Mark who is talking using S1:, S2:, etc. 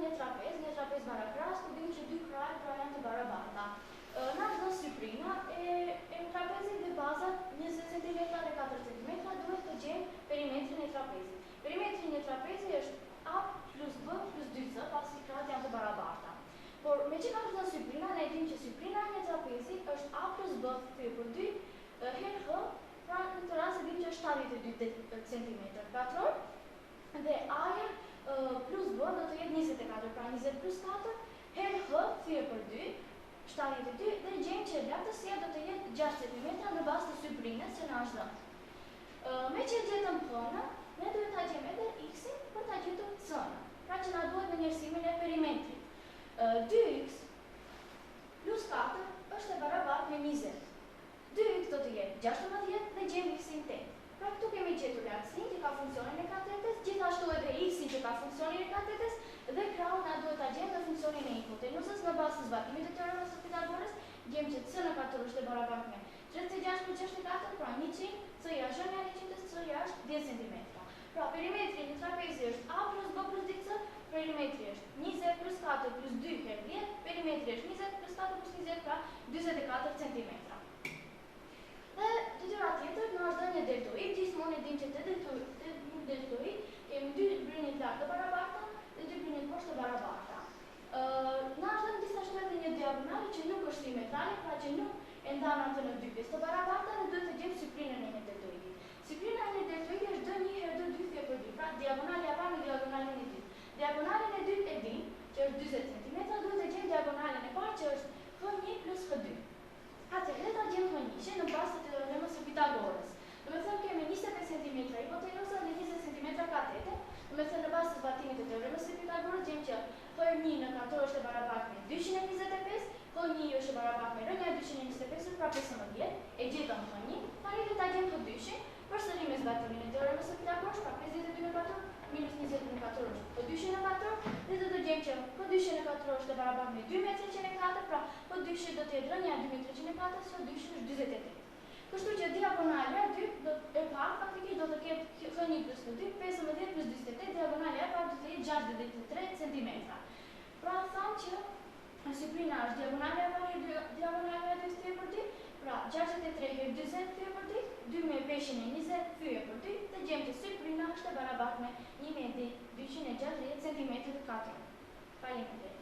S1: një trapez barakras, ku dim që dy kraj janë të barabarta. Na është dhënë syprina e trapezit dhe bazat 20 cm dhe 4 cm duhet të gjejmë perimetrin e trapezit. Perimetri një trapezi është A plus B plus 2C, pasi krajt janë të barabarta. Por me që ka është dhënë syprina, ne dim që syprina e një trapezi është A plus B thyer për 2 herë H, pra në këtë rast e dim që është 72 cm katror, dhe A-ja plus B do të jetë 24, pra 20 plus 4 herë H thyer për 2, 72, dhe gjejmë që lartësia do të jetë 6 cm në bazë të syprinës që na është dhënë. Me që gjetëm H-në, ne duhet ta gjejmë edhe X-in për ta gjetur C-në, pra që na duhet në njërsimin e perimetrit. 2x plus 4 është e barabartë me 20. 2x do të jetë 16 dhe gjejmë X-in 8. Pra këtu kemi gjetur lartësinë që ka funksionin e katetes, gjithashtu edhe X-in që ka funksionin e katetes, dhe krahun na duhet ta gjejmë në funksionin e hipotenuzës në bazë të zbatimit të teoremës së Pitagorës, gjejmë që C në 4 është e barabartë me 36 plus 64, pra 100, C-ja është 100, C-ja është 10 cm. Pra perimetri një trapezi është A plus B plus 2C, perimetri është 20 plus 4 plus 2 herë 10, perimetri është 20 plus 4 plus 20, pra 24 cm. Dhe detyra tjetër na është dhënë një deltoid, gjithmonë e dim që te deltoid kemi dy brynje lartë të barabarta dhe dy brynje poshtë të barabarta. Na është dhënë gjithashtu edhe një diagonale që nuk është simetrale, pra që nuk e ndan atë në dy pjesë të barabarta, dhe duhet të gjejmë syprinën e një deltoidi. Syprina e një deltoidi është 2 herë 2 thyer për 2, pra diagonale e parë me diagonalen e dytë. Diagonalen e dytë e dim që është 40 cm, duhet të gjejmë diagonalen e parë që është H1 plus H2. Atëherë le ta gjejmë H1 në bazë të teoremës së Pitagorës. Domethënë kemi 25 cm hipotenuzë dhe 20 cm katete. Domethënë në bazë të zbatimit të teoremës së Pitagorës gjejmë që H1 në kator është e barabartë me 225, H1 është e barabartë me rënja e 225, pra 15. E gjetëm H1, tani le ta gjejmë H2-shin. Përsëri me zbatimin e teoremës së Pitagorës, pra 52 në 4 minus 20 në 4 është H2 në 4, dhe do të gjejmë që H2 në 4 është e barabartë me 2 metrë që në 4, pra H2 do të jetë rënja e 2 metrë që në 4, H2 është 28. Kështu që diagonale e dytë e parë faktikisht do të ketë H1 plus H2, 15 plus 28, diagonale e parë do të jetë 63 cm. Pra thamë që syprina është diagonale e parë diagonale e dytë thyer për 2, pra 63 herë 20 thyer për 2, 2 me peshin e 20 thyer për 2, dhe gjejmë që syprina është e barabartë me 1260 cm2. Faleminderit.